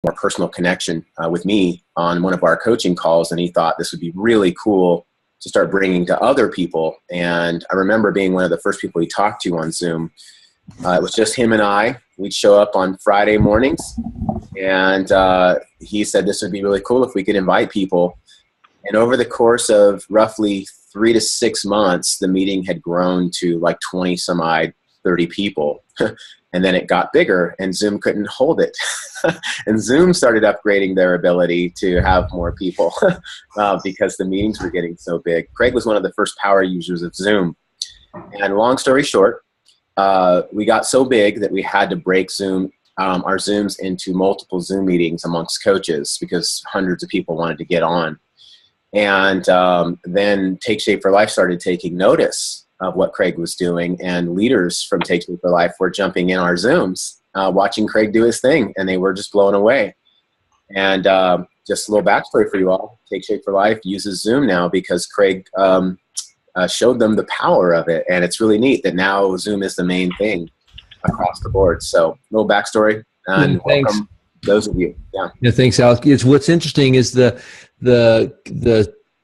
more personal connection with me on one of our coaching calls, and he thought this would be really cool to start bringing to other people. And I remember being one of the first people he talked to on Zoom. It was just him and I. We'd show up on Friday mornings, and he said this would be really cool if we could invite people. And over the course of roughly 3 to 6 months, the meeting had grown to like 20 some odd, 30 people. And then it got bigger, and Zoom couldn't hold it. And Zoom started upgrading their ability to have more people because the meetings were getting so big. Craig was one of the first power users of Zoom. And long story short, we got so big that we had to break our Zooms into multiple Zoom meetings amongst coaches because hundreds of people wanted to get on. And then Take Shape for Life started taking notice of what Craig was doing, and leaders from Take Shape for Life were jumping in our Zooms, watching Craig do his thing, and they were just blown away. And just a little backstory for you all. Take Shape for Life uses Zoom now because Craig showed them the power of it, and it's really neat that now Zoom is the main thing across the board. So, little backstory, and welcome those of you. Yeah, thanks, Alex. What's interesting is the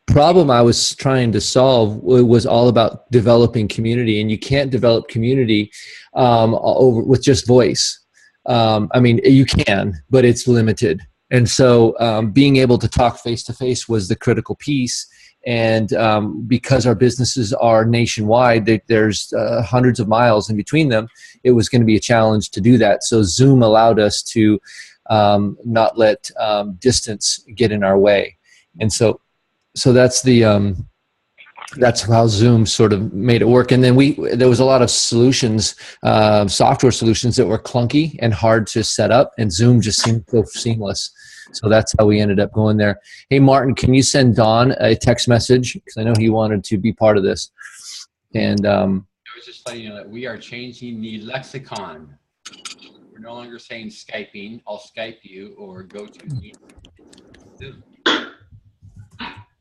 problem I was trying to solve was all about developing community, and you can't develop community with just voice. I mean, you can, but it's limited. And so being able to talk face-to-face was the critical piece. And because our businesses are nationwide, there's hundreds of miles in between them, it was going to be a challenge to do that. So Zoom allowed us to not let distance get in our way. And so that's that's how Zoom sort of made it work. And then there was a lot of solutions, software solutions that were clunky and hard to set up, and Zoom just seemed so seamless. So that's how we ended up going there. Hey, Martin, can you send Don a text message? Because I know he wanted to be part of this. And I was just letting you know that we are changing the lexicon. We're no longer saying Skyping, I'll Skype you, or go to Zoom.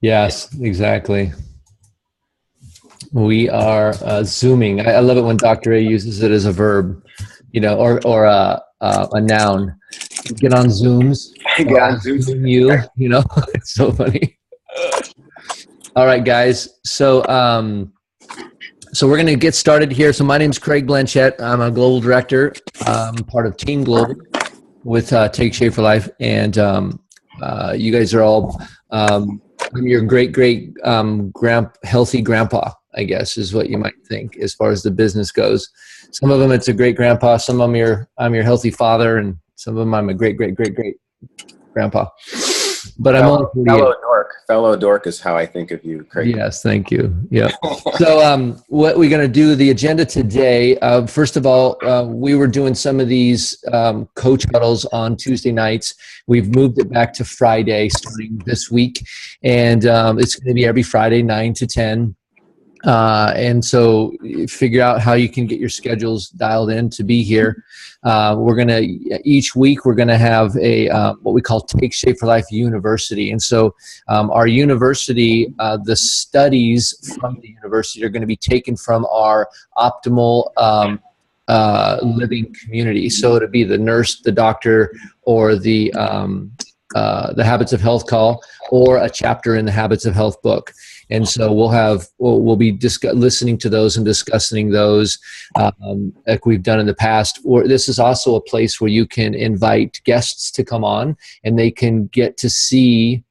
Yes, exactly. We are Zooming. I love it when Dr. A uses it as a verb, or a noun. Get on Zooms. Get on Zooms. You know, it's so funny. All right, guys. So we're going to get started here. So my name is Craig Blanchette. I'm a global director. I'm part of Team Global with Take Shape for Life, and you guys are all. I'm your great healthy grandpa, I guess, is what you might think as far as the business goes. Some of them it's a great grandpa. Some of them I'm your healthy father, and some of them I'm a great grandpa. But I'm only 48. Fellow dork is how I think of you, Craig. Yes, thank you. Yeah. So what we're going to do, the agenda today, first of all, we were doing some of these coach huddles on Tuesday nights. We've moved it back to Friday starting this week. And it's going to be every Friday, 9 to 10. And so figure out how you can get your schedules dialed in to be here. Each week we're going to have a what we call Take Shape for Life University. And so our university, the studies from the university are going to be taken from our optimal living community. So it'll be the nurse, the doctor, or the Habits of Health call, or a chapter in the Habits of Health book. And so we'll be listening to those and discussing those like we've done in the past. Or this is also a place where you can invite guests to come on, and they can get to see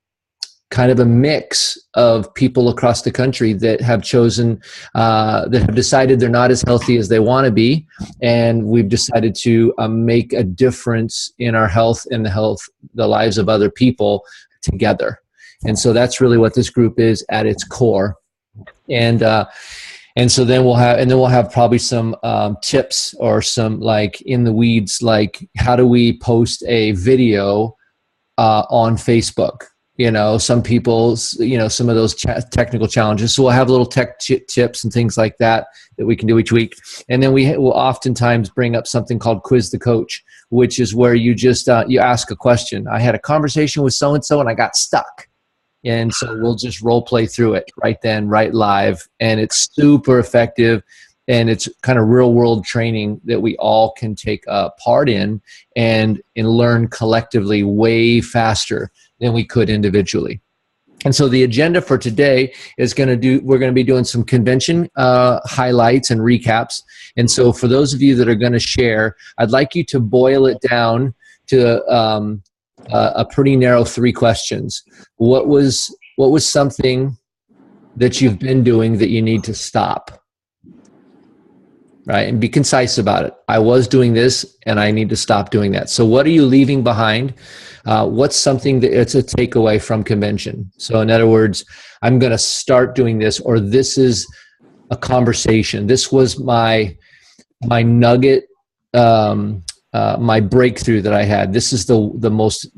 kind of a mix of people across the country that have chosen, that have decided they're not as healthy as they want to be. And we've decided to make a difference in our health and the lives of other people together. And so that's really what this group is at its core. And so then we'll have probably some tips or some like in the weeds, like how do we post a video on Facebook? Some people, some of those technical challenges. So we'll have little tech tips and things like that we can do each week. And then we will oftentimes bring up something called Quiz the Coach, which is where you just, you ask a question. I had a conversation with so-and-so and I got stuck. And so we'll just role play through it right then, right live. And it's super effective. and it's kind of real world training that we all can take part in and learn collectively way faster than we could individually. And so the agenda for today is we're going to be doing some convention highlights and recaps. And so for those of you that are going to share, I'd like you to boil it down to a pretty narrow 3 questions. What was something that you've been doing that you need to stop? Right? And be concise about it. I was doing this and I need to stop doing that. So what are you leaving behind? What's something that it's a takeaway from convention? So in other words, I'm going to start doing this, or this is a conversation. This was my nugget, my breakthrough that I had. This is the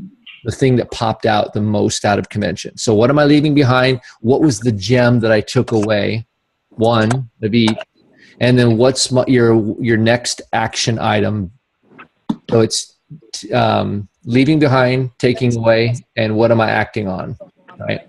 thing that popped out the most out of convention. So what am I leaving behind? What was the gem that I took away? One, maybe. And then what's your next action item? So it's leaving behind, taking away, and what am I acting on, right?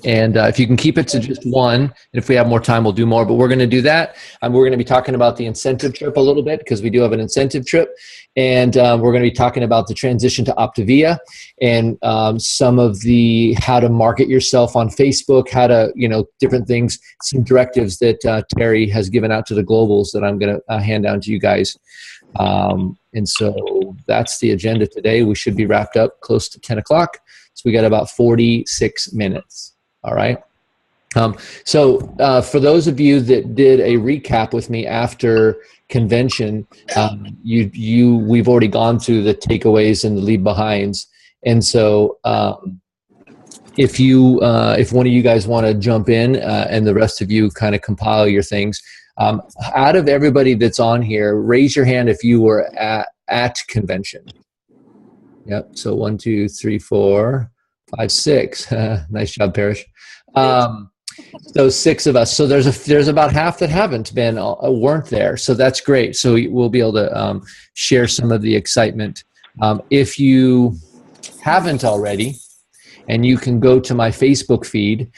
And if you can keep it to just one, and if we have more time, we'll do more, but we're going to do that. We're going to be talking about the incentive trip a little bit, because we do have an incentive trip. And we're going to be talking about the transition to Optavia and some of the how to market yourself on Facebook, how to, different things, some directives that Terry has given out to the globals that I'm going to hand down to you guys. And so that's the agenda today. We should be wrapped up close to 10 o'clock. So we got about 46 minutes. All right. So for those of you that did a recap with me after convention, we've already gone through the takeaways and the leave behinds. And so if one of you guys want to jump in and the rest of you kind of compile your things, out of everybody that's on here, raise your hand if you were at convention. Yep. So 1, 2, 3, 4, 5, 6. Nice job, Parrish. So 6 of us. So there's about half that weren't there. So that's great. So we'll be able to share some of the excitement. If you haven't already, and you can go to my Facebook feed,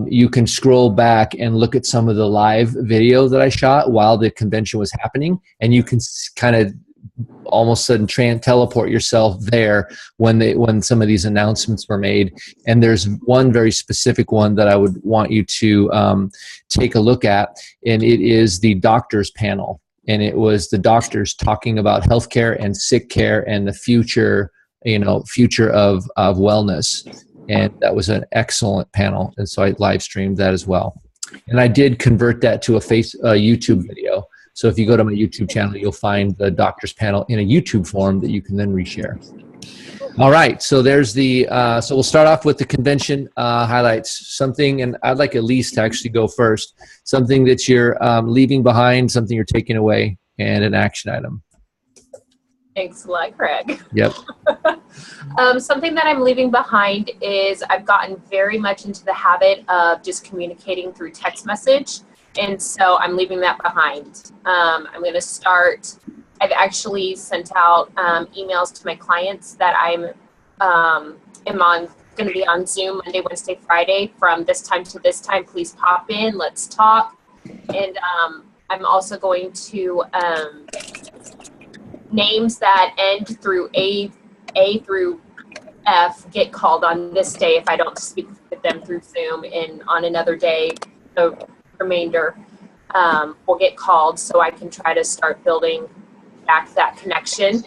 you can scroll back and look at some of the live video that I shot while the convention was happening, and you can kind of almost sudden teleport yourself there when some of these announcements were made. And there's one very specific one that I would want you to take a look at, and it is the doctors panel. And it was the doctors talking about healthcare and sick care and the future of wellness. And that was an excellent panel. And so I live streamed that as well. And I did convert that to a YouTube video. So if you go to my YouTube channel, you'll find the doctor's panel in a YouTube form that you can then reshare. All right, so there's so we'll start off with the convention highlights. Something, and I'd like Elise to actually go first, something that you're leaving behind, something you're taking away, and an action item. Thanks a lot, Craig. Yep. Something that I'm leaving behind is I've gotten very much into the habit of just communicating through text message. And so I'm leaving that behind. I'm going to start, I've actually sent out emails to my clients that am going to be on Zoom Monday, Wednesday, Friday from this time to this time. Please pop in, let's talk. And I'm also going to names that end through A through F get called on this day if I don't speak with them through Zoom, and on another day, the remainder will get called, so I can try to start building back that connection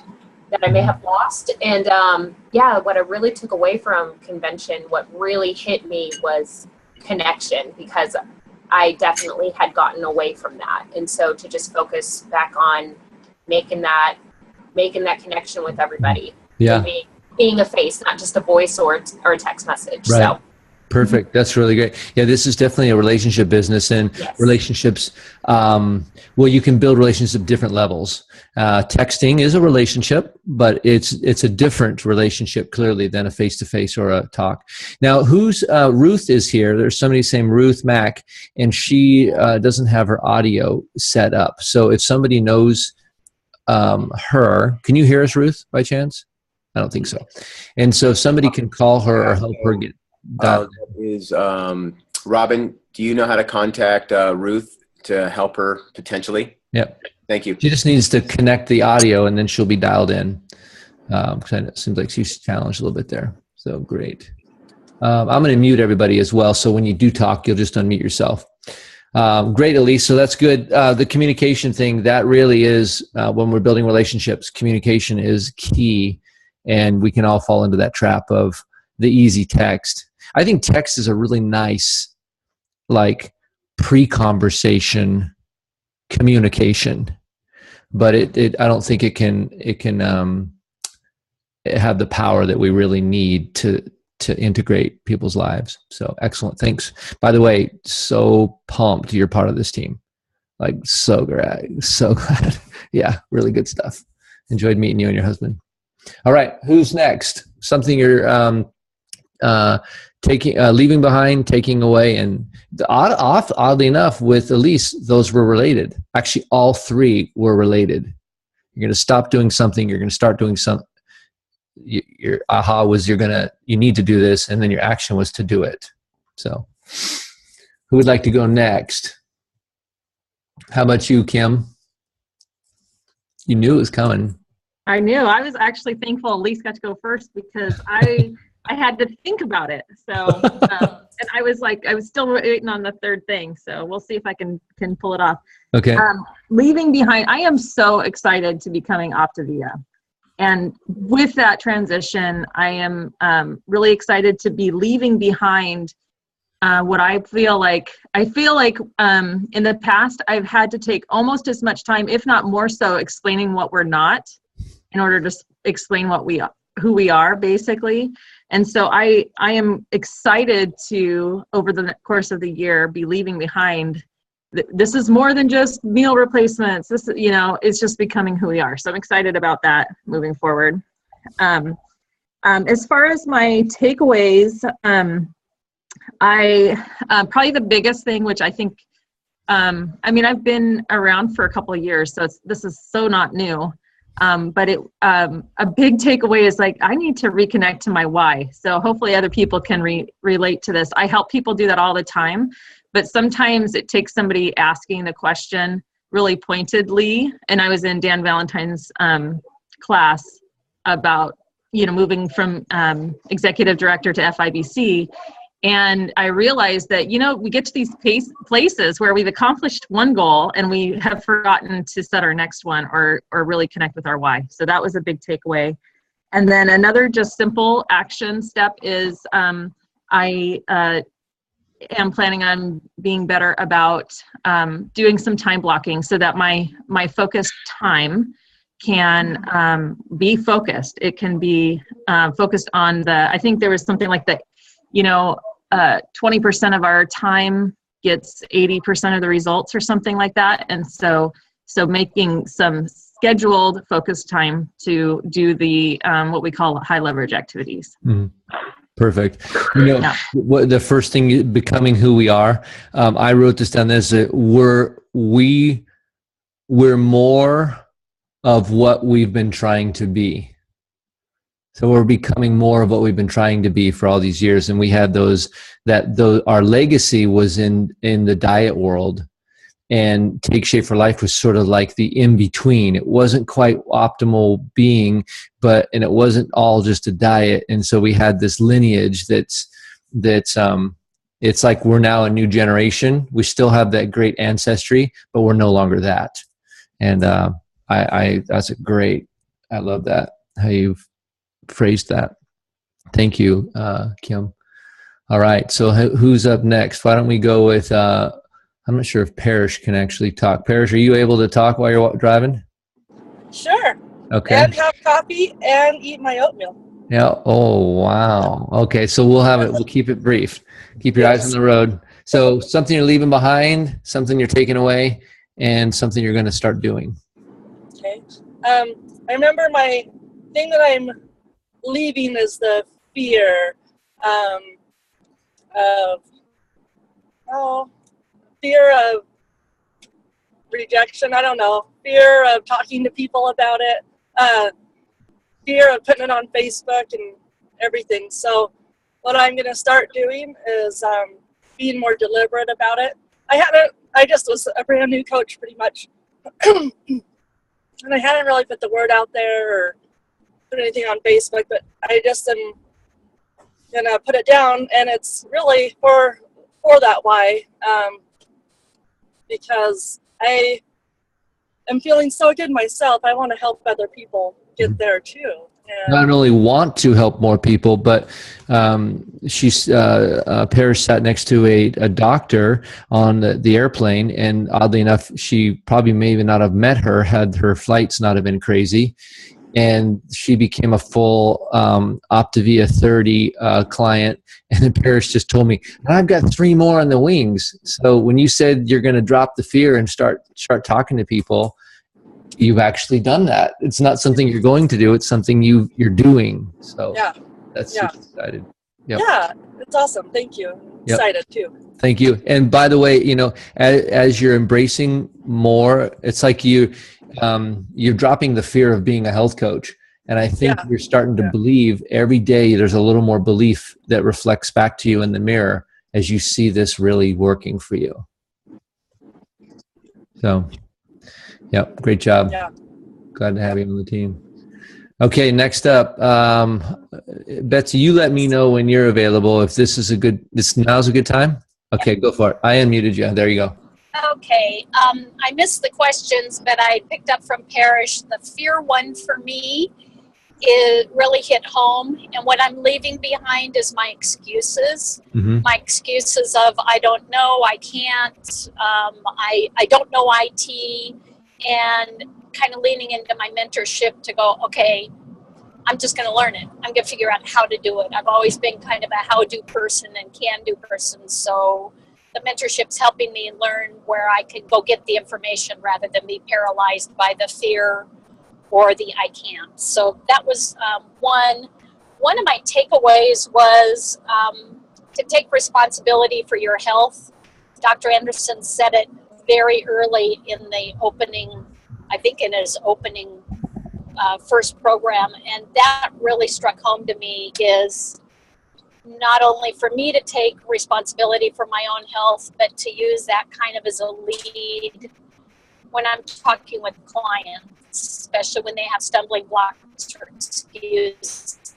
that I may have lost. And what I really took away from convention, what really hit me was connection, because I definitely had gotten away from that. And so to just focus back on making that connection with everybody. Yeah. Being a face, not just a voice or a text message. Right. So. Perfect. That's really great. Yeah, this is definitely a relationship business, and Yes. Relationships, you can build relationships at different levels. Texting is a relationship, but it's a different relationship clearly than a face-to-face or a talk. Now, Ruth is here. There's somebody saying Ruth Mack, and she doesn't have her audio set up. So if somebody knows her, can you hear us, Ruth, by chance? I don't think so. And so if somebody can call her or help her get Robin, do you know how to contact Ruth to help her potentially. Yep. Thank you. She just needs to connect the audio, and then she'll be dialed in. It seems like she's challenged a little bit there. So great. I'm going to mute everybody as well. So when you do talk, you'll just unmute yourself. Great, Elise. So that's good. The communication thing, that really is, when we're building relationships, communication is key. And we can all fall into that trap of the easy text. I think text is a really nice, like, pre-conversation communication, but I don't think it can have the power that we really need to integrate people's lives. So excellent. Thanks. By the way, so pumped you're part of this team. Like, so glad. Yeah, really good stuff. Enjoyed meeting you and your husband. All right, who's next? Something you're leaving behind, taking away, and oddly enough, with Elise, those were related. Actually, all three were related. You're going to stop doing something. You're going to start doing something. Your aha was you need to do this, and then your action was to do it. So, who would like to go next? How about you, Kim? You knew it was coming. I knew. I was actually thankful Elise got to go first because I had to think about it. So, and I was still waiting on the third thing. So we'll see if I can pull it off. Okay. Leaving behind, I am so excited to be coming Optavia. And with that transition, I am really excited to be leaving behind what I feel like in the past, I've had to take almost as much time, if not more so, explaining what we're not in order to explain who we are, basically. And so I am excited to, over the course of the year, be leaving behind. This is more than just meal replacements. This, it's just becoming who we are. So I'm excited about that moving forward. As far as my takeaways, I probably the biggest thing, which I think, I've been around for a couple of years, so this is so not new. But a big takeaway is I need to reconnect to my why. So hopefully other people can relate to this. I help people do that all the time, but sometimes it takes somebody asking the question really pointedly. And I was in Dan Valentine's class about, moving from executive director to FIBC. And I realized that, we get to these places where we've accomplished one goal and we have forgotten to set our next one or really connect with our why. So that was a big takeaway. And then another just simple action step is I am planning on being better about doing some time blocking so that my focused time can be focused. It can be focused on I think there was something like 20% of our time gets 80% of the results or something like that. And so making some scheduled focused time to do the what we call high leverage activities. Mm-hmm. Perfect. What the first thing, becoming who we are. I wrote this down. Is that we're more of what we've been trying to be. So we're becoming more of what we've been trying to be for all these years. And we had our legacy was in the diet world, and Take Shape for Life was sort of like the in-between. It wasn't quite optimal being, and it wasn't all just a diet. And so we had this lineage that's it's like we're now a new generation. We still have that great ancestry, but we're no longer that. And that's great. I love that, how you've phrased that. Thank you, Kim. All right, so who's up next? Why don't we go with I'm not sure if Parrish can actually talk. Parrish, are you able to talk while you're driving? Sure. Okay. And have coffee and eat my oatmeal. Yeah. Oh, wow. Okay, so we'll keep it brief. Keep your eyes on the road. So something you're leaving behind, something you're taking away, and something you're going to start doing. Okay. I remember my thing that I'm leaving is the fear fear of rejection. I don't know. Fear of talking to people about it. Fear of putting it on Facebook and everything. So what I'm going to start doing is being more deliberate about it. I hadn't I just was a brand new coach pretty much. And I hadn't really put the word out there or put anything on Facebook, but I just am gonna put it down, and it's really for that why, because I am feeling so good myself. I want to help other people get there too. And not only want to help more people, but she's Paris sat next to a doctor on the airplane, and oddly enough, she probably may even not have met her had her flights not have been crazy. And she became a full Optavia 30 client. And then Paris just told me, I've got 3 more on the wings. So when you said you're going to drop the fear and start talking to people, you've actually done that. It's not something you're going to do. It's something you're doing. So yeah, that's super excited. Yep. Yeah, it's awesome. Thank you. I'm excited too. Thank you. And by the way, as you're embracing more, it's like you're dropping the fear of being a health coach. And I think you're starting to believe every day there's a little more belief that reflects back to you in the mirror as you see this really working for you. So, great job. Yeah. Glad to have you on the team. Okay, next up, Betsy, you let me know when you're available. If now's a good time. Okay, go for it. I unmuted you. There you go. Okay, I missed the questions, but I picked up from Parrish. The fear one for me, it really hit home. And what I'm leaving behind is my excuses. Mm-hmm. My excuses of, I don't know, I can't, I don't know IT, and kind of leaning into my mentorship to go, okay, I'm just going to learn it. I'm going to figure out how to do it. I've always been kind of a how-do person and can-do person. So the mentorship's helping me learn where I can go get the information rather than be paralyzed by the fear or the I can't. So that was one. One of my takeaways was to take responsibility for your health. Dr. Anderson said it very early in the opening, I think in his opening first program, and that really struck home to me, is not only for me to take responsibility for my own health, but to use that kind of as a lead when I'm talking with clients, especially when they have stumbling blocks or excuses.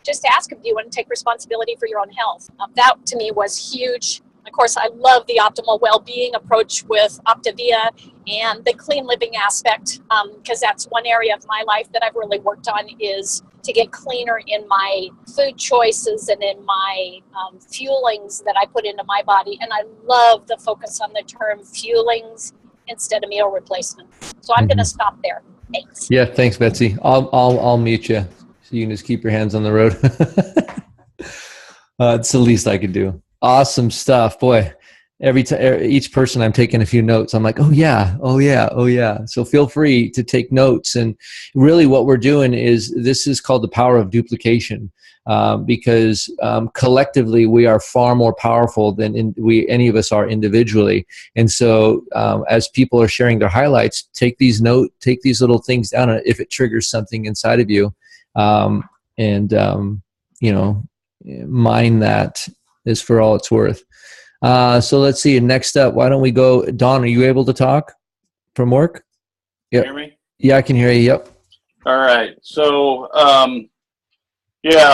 Just ask them, do you want to take responsibility for your own health? That to me was huge. Of course, I love the optimal well-being approach with Optavia and the clean living aspect, because that's one area of my life that I've really worked on, is to get cleaner in my food choices and in my fuelings that I put into my body. And I love the focus on the term fuelings instead of meal replacement. So I'm going to stop there. Thanks. Yeah, thanks, Betsy. I'll mute you so you can just keep your hands on the road. It's the least I could do. Awesome stuff, boy. Each person I'm taking a few notes. I'm like, oh yeah. So feel free to take notes. And really what we're doing is, this is called the power of duplication, because collectively we are far more powerful than any of us are individually. And so as people are sharing their highlights, take these little things down if it triggers something inside of you, mine that is for all it's worth. So let's see. Next up, why don't we go? Don, are you able to talk from work? Yep. Hear me? Yeah, I can hear you. Yep. All right. So,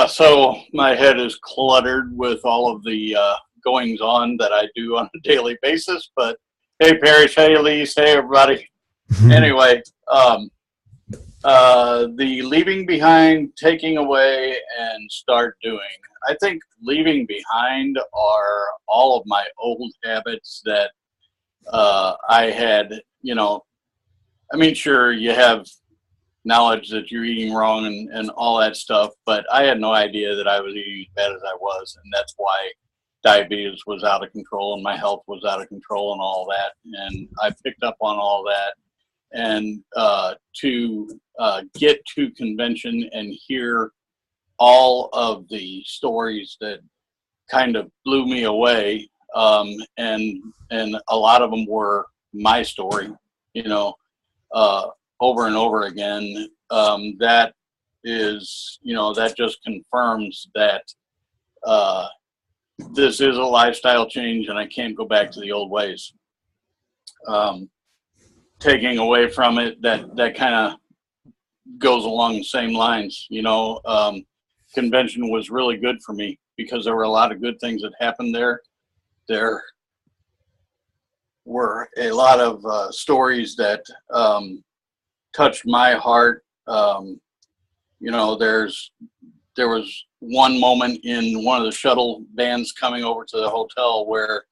so my head is cluttered with all of the goings on that I do on a daily basis. But hey, Parrish, hey, Elise, hey, everybody. Anyway, the leaving behind, taking away, and start doing. I think leaving behind are all of my old habits that I had, sure, you have knowledge that you're eating wrong and all that stuff, but I had no idea that I was eating as bad as I was, and that's why diabetes was out of control and my health was out of control and all that, and I picked up on all that. And to get to convention and hear all of the stories that kind of blew me away, and a lot of them were my story, over and over again. That is, that just confirms that this is a lifestyle change, and I can't go back to the old ways. Taking away from it, that kind of goes along the same lines. Convention was really good for me because there were a lot of good things that happened there. There were a lot of stories that touched my heart. There was one moment in one of the shuttle bands coming over to the hotel where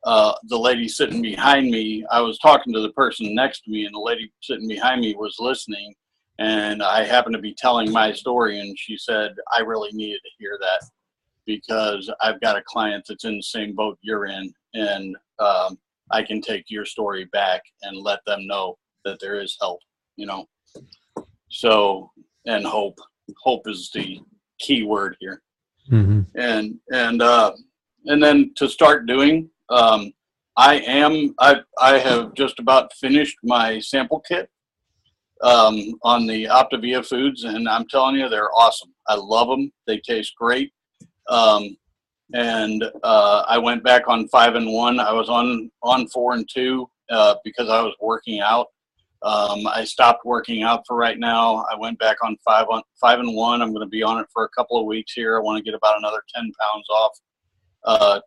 the lady sitting behind me, I was talking to the person next to me, and the lady sitting behind me was listening, and I happened to be telling my story, and she said, I really needed to hear that because I've got a client that's in the same boat you're in, and I can take your story back and let them know that there is help, So, and hope is the key word here. Mm-hmm. And then to start doing, I have just about finished my sample kit on the Optavia foods, and I'm telling you, they're awesome. I love them. They taste great. I went back on 5 and 1. I was on 4 and 2 because I was working out. I stopped working out for right now. I went back on 5 and 1. I'm going to be on it for a couple of weeks here. I want to get about another 10 pounds off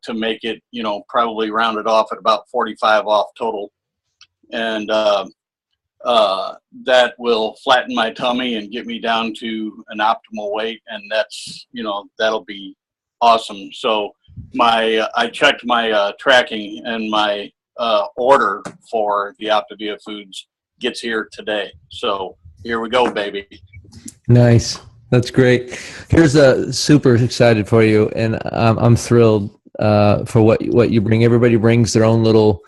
to make it, probably round it off at about 45 off total. And that will flatten my tummy and get me down to an optimal weight. And that's, that'll be awesome. So I checked my tracking, and my order for the Optavia foods gets here today. So here we go, baby. Nice. That's great. Here's a super excited for you, and I'm thrilled for what you bring. Everybody brings their own little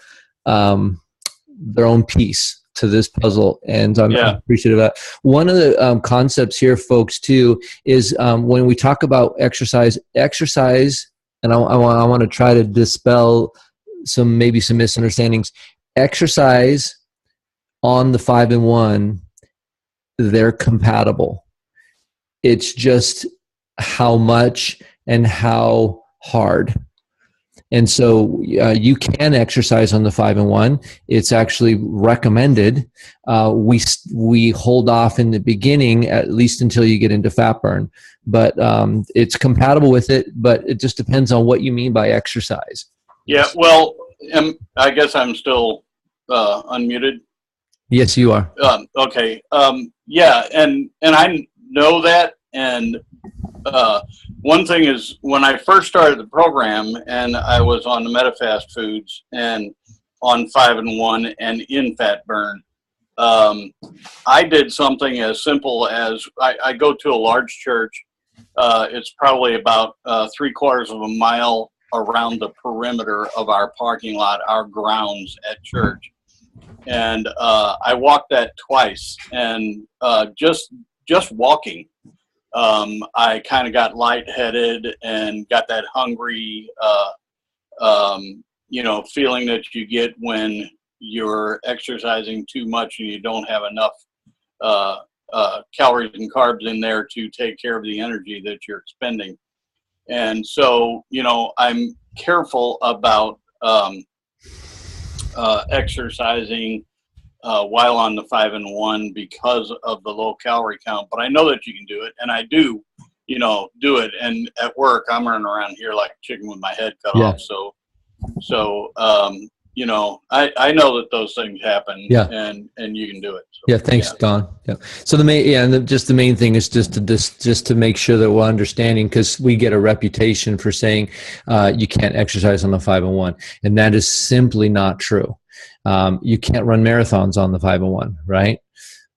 their own piece to this puzzle, and I'm appreciative of that. One of the concepts here, folks, too, is when we talk about exercise, and I want to try to dispel some misunderstandings. Exercise on the 5 and 1, they're compatible. It's just how much and how hard. And so you can exercise on the 5 and 1. It's actually recommended. We hold off in the beginning, at least until you get into fat burn. But it's compatible with it, but it just depends on what you mean by exercise. Yeah, well, I guess I'm still unmuted. Yes, you are. Okay. Yeah, and I know that. And one thing is, when I first started the program and I was on the MetaFast foods and on 5 and 1 and in fat burn, I did something as simple as I go to a large church. It's probably about 3/4 of a mile around the perimeter of our parking lot, our grounds at church. And I walked that twice, and just walking, I kind of got lightheaded and got that hungry, feeling that you get when you're exercising too much and you don't have enough calories and carbs in there to take care of the energy that you're expending. And so, I'm careful about exercising while on the 5 and 1 because of the low calorie count. But I know that you can do it, and I do, do it. And at work, I'm running around here like a chicken with my head cut off. So I know that those things happen. Yeah. And you can do it. So, yeah. Thanks, Don. Yeah. So the main thing is just to make sure that we're understanding, because we get a reputation for saying you can't exercise on the 5 and 1, and that is simply not true. You can't run marathons on the 5 and 1, right?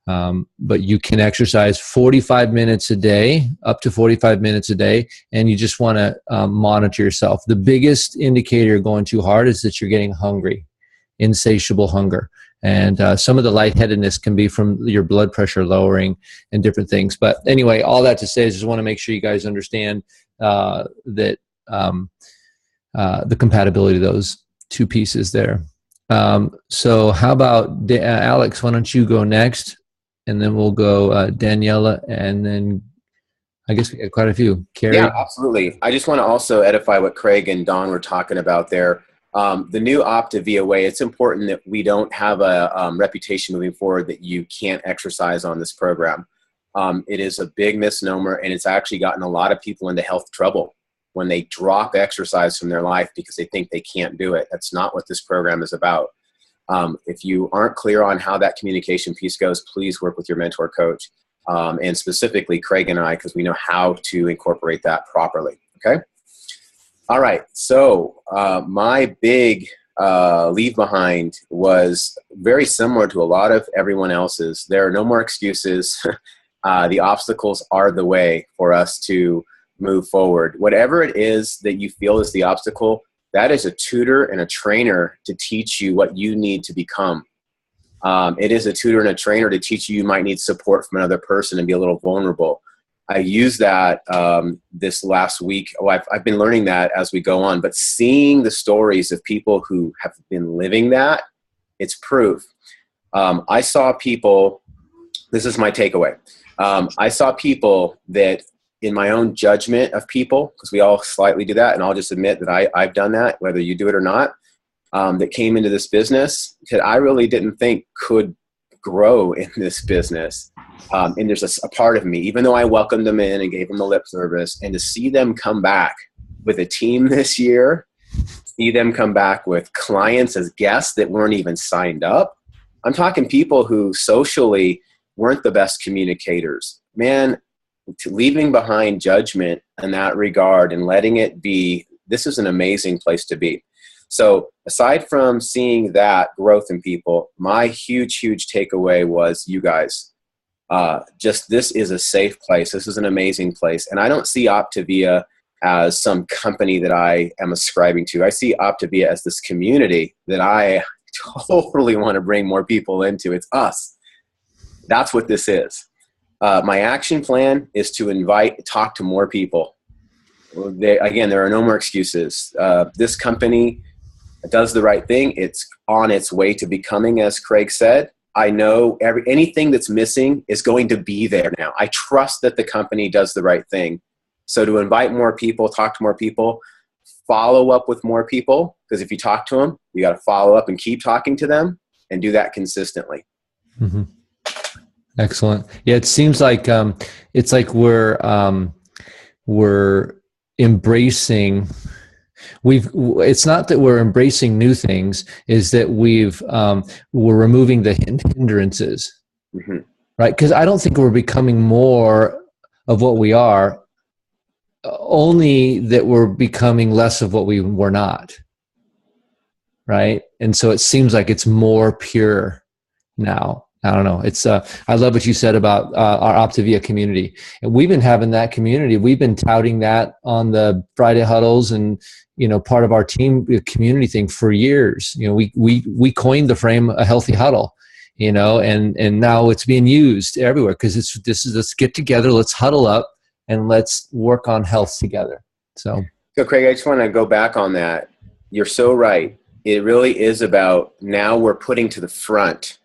But you can exercise 45 minutes a day, up to 45 minutes a day, and you just want to monitor yourself. The biggest indicator you're going too hard is that you're getting hungry, insatiable hunger. And some of the lightheadedness can be from your blood pressure lowering and different things. But anyway, all that to say is just want to make sure you guys understand that the compatibility of those two pieces there. So how about Alex, why don't you go next, and then we'll go Daniela, and then I guess we got quite a few. Carrie? Yeah, absolutely. I just want to also edify what Craig and Don were talking about there. The new Optavia way, it's important that we don't have a reputation moving forward that you can't exercise on this program. It is a big misnomer, and it's actually gotten a lot of people into health trouble when they drop exercise from their life because they think they can't do it. That's not what this program is about. If you aren't clear on how that communication piece goes, please work with your mentor coach, and specifically Craig and I, because we know how to incorporate that properly. Okay. All right. So my big leave behind was very similar to a lot of everyone else's. There are no more excuses. The obstacles are the way for us to move forward. Whatever it is that you feel is the obstacle, that is a tutor and a trainer to teach you what you need to become. It is a tutor and a trainer to teach you might need support from another person and be a little vulnerable. I used that this last week. Oh, I've been learning that as we go on, but seeing the stories of people who have been living that, it's proof. I saw people, this is my takeaway. I saw people that in my own judgment of people, because we all slightly do that, and I'll just admit that I've done that, whether you do it or not, that came into this business that I really didn't think could grow in this business. And there's a part of me, even though I welcomed them in and gave them the lip service, and to see them come back with a team this year, see them come back with clients as guests that weren't even signed up. I'm talking people who socially weren't the best communicators. Man, leaving behind judgment in that regard and letting it be, this is an amazing place to be. So aside from seeing that growth in people, my huge takeaway was you guys. Just this is a safe place. This is an amazing place. And I don't see Optavia as some company that I am ascribing to. I see Optavia as this community that I totally want to bring more people into. It's us. That's what this is. My action plan is to talk to more people. Again, there are no more excuses. This company does the right thing. It's on its way to becoming, as Craig said. I know anything that's missing is going to be there now. I trust that the company does the right thing. So to invite more people, talk to more people, follow up with more people, because if you talk to them, you got to follow up and keep talking to them and do that consistently. Mm-hmm. Excellent. Yeah, it seems like it's like we're embracing. It's not that we're embracing new things; is that we're removing the hindrances, mm-hmm. right? Because I don't think we're becoming more of what we are. Only that we're becoming less of what we were not, right? And so it seems like it's more pure now. I don't know. It's I love what you said about our Optavia community, and we've been having that community. We've been touting that on the Friday huddles, and part of our team community thing for years. We coined the frame a healthy huddle, and now it's being used everywhere because let's get together, let's huddle up, and let's work on health together. So Craig, I just want to go back on that. You're so right. It really is about now we're putting to the front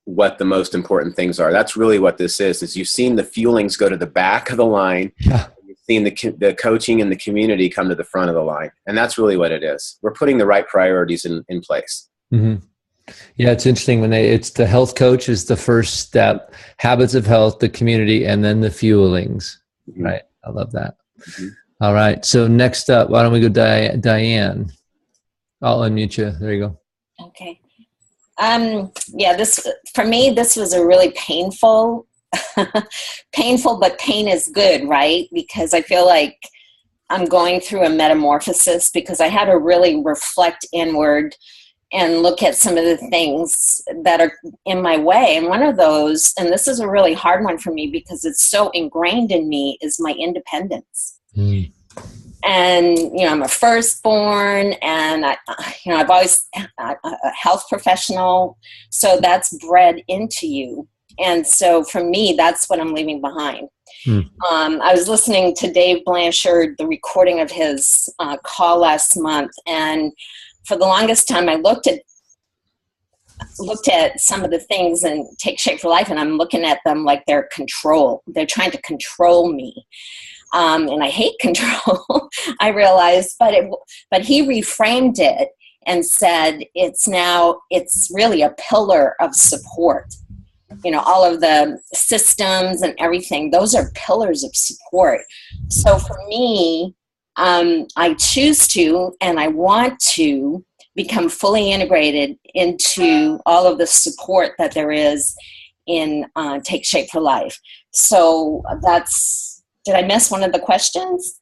what the most important things are. That's really what this is you've seen the fuelings go to the back of the line. Yeah. You've seen the coaching and the community come to the front of the line. And that's really what it is. We're putting the right priorities in place. Mm-hmm. Yeah, it's interesting when it's the health coach is the first step, habits of health, the community, and then the fuelings. Mm-hmm. Right. I love that. Mm-hmm. All right. So next up, why don't we go Diane? I'll unmute you. There you go. Okay. This for me, this was a really painful, but pain is good, right? Because I feel like I'm going through a metamorphosis because I had to really reflect inward and look at some of the things that are in my way. And one of those, and this is a really hard one for me because it's so ingrained in me, is my independence. Mm. And, I'm a firstborn, and I've always a health professional. So that's bred into you. And so for me, that's what I'm leaving behind. I was listening to Dave Blanchard, the recording of his call last month. And for the longest time, I looked at some of the things in Take Shape for Life, and I'm looking at them like they're trying to control me. And I hate control, I realized, but he reframed it and said, it's really a pillar of support. You know, all of the systems and everything, those are pillars of support. So for me, I choose to, and I want to become fully integrated into all of the support that there is in Take Shape for Life. So did I miss one of the questions?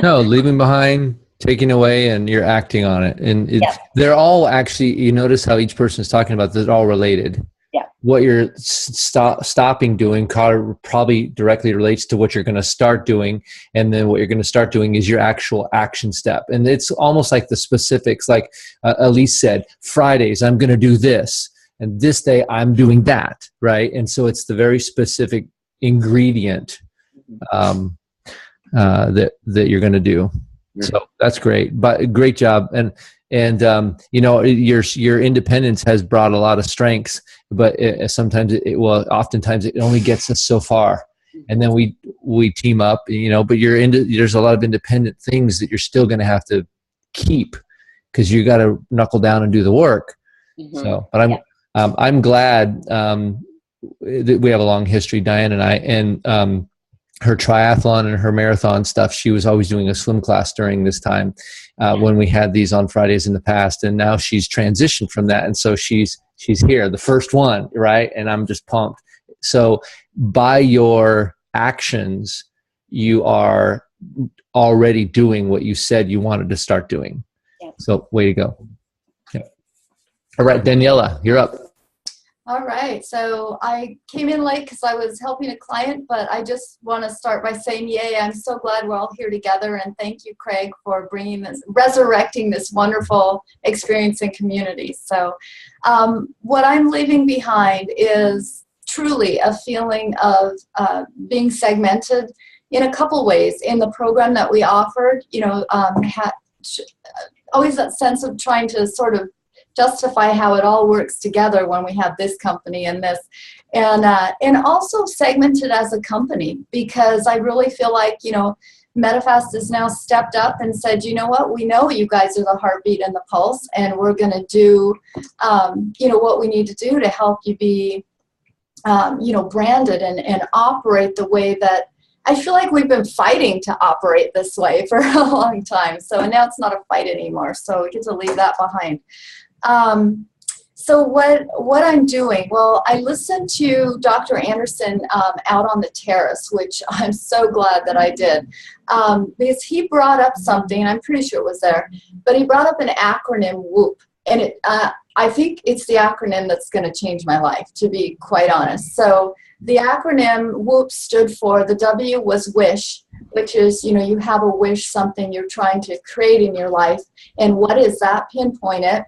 No, leaving behind, taking away, and you're acting on it. And they're all actually, you notice how each person is talking about, they're all related. Yeah. What you're stopping doing probably directly relates to what you're going to start doing. And then what you're going to start doing is your actual action step. And it's almost like the specifics, like Elise said, Fridays, I'm going to do this. And this day I'm doing that. Right. And so it's the very specific ingredient that you're going to do. So that's great, but great job. And you know, your independence has brought a lot of strengths, but oftentimes it only gets us so far, and then we team up, you know, but there's a lot of independent things that you're still going to have to keep, because you got to knuckle down and do the work. So, but I'm glad that we have a long history, Diane and I, and her triathlon and her marathon stuff, she was always doing a swim class during this time when we had these on Fridays in the past. And now she's transitioned from that. And so she's here, the first one, right? And I'm just pumped. So by your actions, you are already doing what you said you wanted to start doing. Yep. So way to go. Yep. All right, Daniela, you're up. All right, so I came in late because I was helping a client, but I just want to start by saying, yay, I'm so glad we're all here together, and thank you, Craig, for resurrecting this wonderful experience in community. So what I'm leaving behind is truly a feeling of being segmented in a couple ways. In the program that we offered, you know, always that sense of trying to sort of justify how it all works together when we have this company and this, and also segmented as a company, because I really feel like, you know, Medifast has now stepped up and said, you know what, we know you guys are the heartbeat and the pulse, and we're going to do, you know, what we need to do to help you be, you know, branded and operate the way that I feel like we've been fighting to operate this way for a long time. So now it's not a fight anymore. So we get to leave that behind. So what I'm doing, well, I listened to Dr. Anderson out on the terrace, which I'm so glad that I did, because he brought up something, and I'm pretty sure it was there, but he brought up an acronym, WHOOP, and I think it's the acronym that's going to change my life, to be quite honest. So the acronym WHOOP stood for, the W was wish, which is, you know, you have a wish, something you're trying to create in your life, and what is that? Pinpoint it.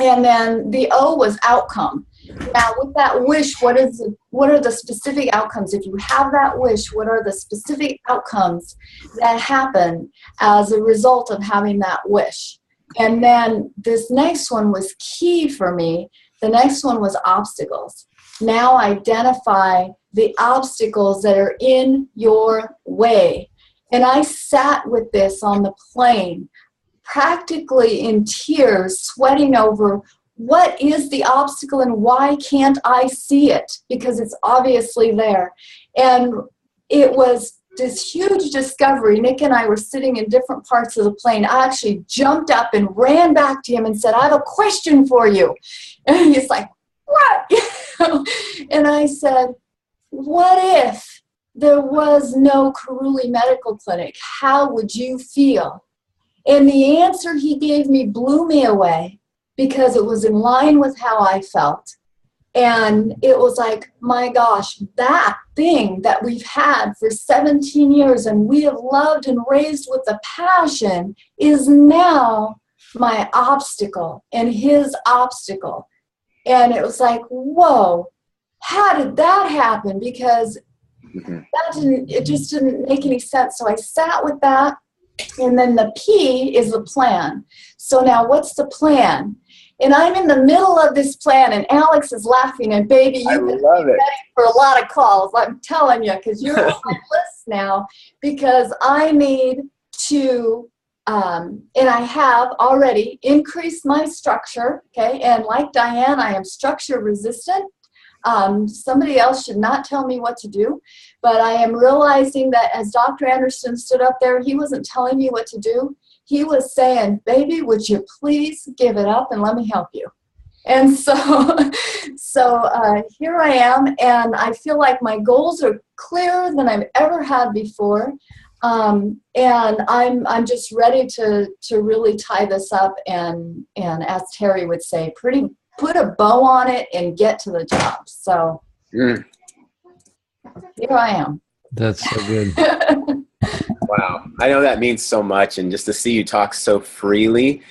And then the O was outcome. Now, with that wish, what are the specific outcomes? If you have that wish, what are the specific outcomes that happen as a result of having that wish? And then this next one was key for me. The next one was obstacles. Now identify the obstacles that are in your way. And I sat with this on the plane, practically in tears, sweating over what is the obstacle and why can't I see it? Because it's obviously there. And it was this huge discovery. Nick and I were sitting in different parts of the plane. I actually jumped up and ran back to him and said, I have a question for you. And he's like, what? And I said, what if there was no Karuli Medical Clinic? How would you feel? And the answer he gave me blew me away, because it was in line with how I felt. And it was like, my gosh, that thing that we've had for 17 years and we have loved and raised with a passion is now my obstacle and his obstacle. And it was like, whoa, how did that happen? Because it just didn't make any sense. So I sat with that. And then the P is the plan. So now what's the plan? And I'm in the middle of this plan, and Alex is laughing, and baby, you've been ready for a lot of calls. I'm telling you, because you're on my list now, because I need to, and I have already increased my structure, okay? And like Diane, I am structure resistant. Somebody else should not tell me what to do, but I am realizing that as Dr. Anderson stood up there, he wasn't telling me what to do. He was saying, baby, would you please give it up and let me help you? And so, here I am, and I feel like my goals are clearer than I've ever had before. And I'm just ready to really tie this up and as Terry would say, put a bow on it and get to the job. So here I am. That's so good. Wow. I know that means so much. And just to see you talk so freely,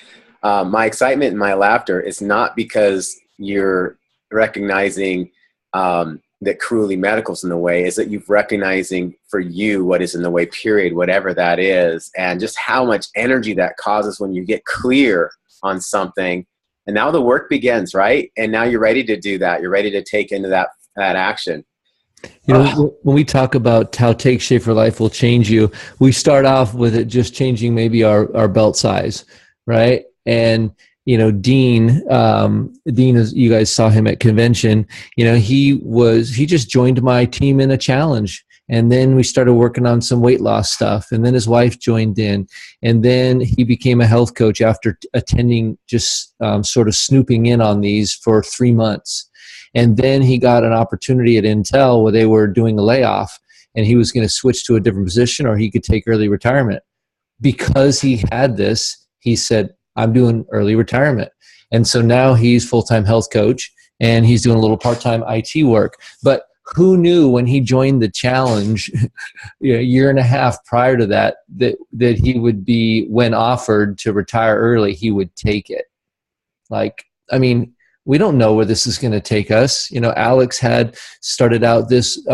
my excitement and my laughter is not because you're recognizing that cruelly medical's in the way, is that you've recognizing for you what is in the way, period, whatever that is, and just how much energy that causes when you get clear on something. And now the work begins, right? And now you're ready to do that. You're ready to take into that action. You know, when we talk about how Take Shape for Life will change you, we start off with it just changing maybe our belt size, right? And, you know, Dean, is, you guys saw him at convention, you know, he just joined my team in a challenge. And then we started working on some weight loss stuff. And then his wife joined in. And then he became a health coach after attending, just sort of snooping in on these for 3 months. And then he got an opportunity at Intel where they were doing a layoff, and he was going to switch to a different position or he could take early retirement. Because he had this, he said, I'm doing early retirement. And so now he's full-time health coach and he's doing a little part-time IT work. But who knew when he joined the challenge a year and a half prior to that he would be, when offered to retire early, he would take it. Like, I mean, we don't know where this is going to take us. You know, Alex had started out this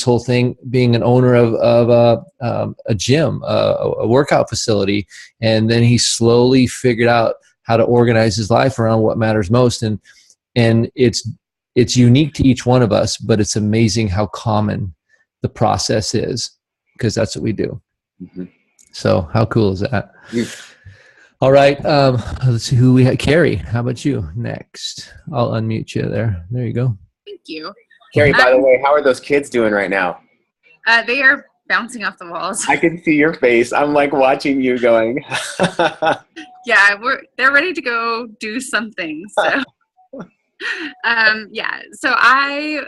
whole thing being an owner of a gym, a workout facility, and then he slowly figured out how to organize his life around what matters most. And it's unique to each one of us, but it's amazing how common the process is, because that's what we do. Mm-hmm. So how cool is that? All right. Let's see who we have. Carrie, how about you next? I'll unmute you there. There you go. Thank you. Carrie, by the way, how are those kids doing right now? They are bouncing off the walls. I can see your face. I'm like watching you going. Yeah, they're ready to go do something. So, yeah. So I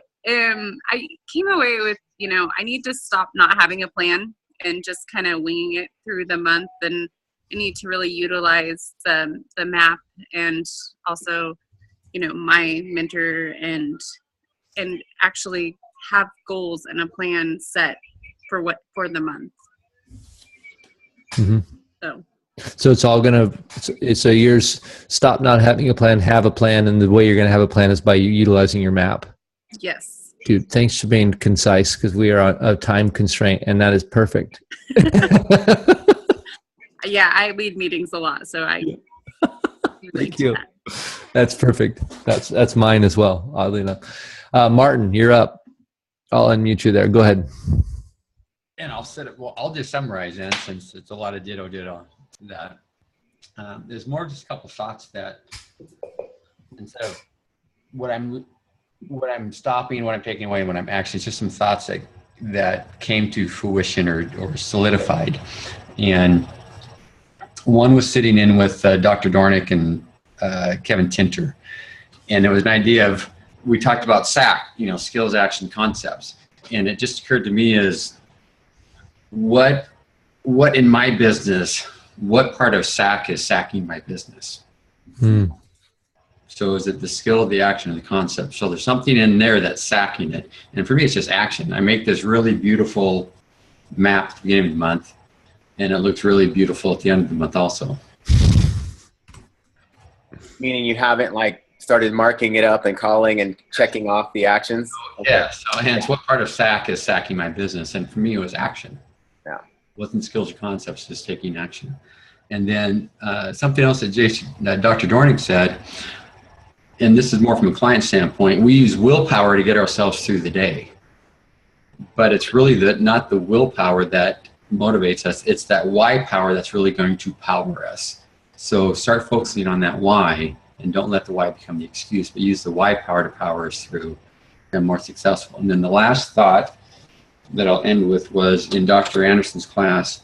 came away with, you know, I need to stop not having a plan and just kind of winging it through the month, and I need to really utilize the map and also, you know, my mentor and actually have goals and a plan set for the month. Mm-hmm. So it's all so yours, stop not having a plan, have a plan, and the way you're going to have a plan is by utilizing your map. Yes. Dude, thanks for being concise, because we are on a time constraint, and that is perfect. Yeah, I lead meetings a lot, so I. Thank you. That's perfect. That's mine as well, oddly enough. Martin, you're up. I'll unmute you there. Go ahead. And I'll set it. Well, I'll just summarize then, since it's a lot of ditto. That there's more just a couple thoughts that instead of what I'm stopping, what I'm taking away, what I'm actually, it's just some thoughts that came to fruition or solidified. And one was sitting in with Dr. Dornick and Kevin Tinter. And it was an idea of, we talked about SAC, you know, skills, action, concepts. And it just occurred to me is what in my business, what part of SAC is sacking my business? So is it the skill, the action, or the concept? So there's something in there that's sacking it. And for me, it's just action. I make this really beautiful map at the beginning of the month, and it looks really beautiful at the end of the month also. Meaning you haven't like started marking it up and calling and checking off the actions? Okay. Yeah, so hence what part of SAC is sacking my business? And for me, it was action. Yeah. It wasn't skills or concepts, just taking action. And then something else that Dr. Dornick said and this is more from a client standpoint, we use willpower to get ourselves through the day. But it's really not the willpower that motivates us. It's that why power that's really going to power us. So start focusing on that why, and don't let the why become the excuse, but use the why power to power us through and more successful. And then the last thought that I'll end with was in Dr. Anderson's class.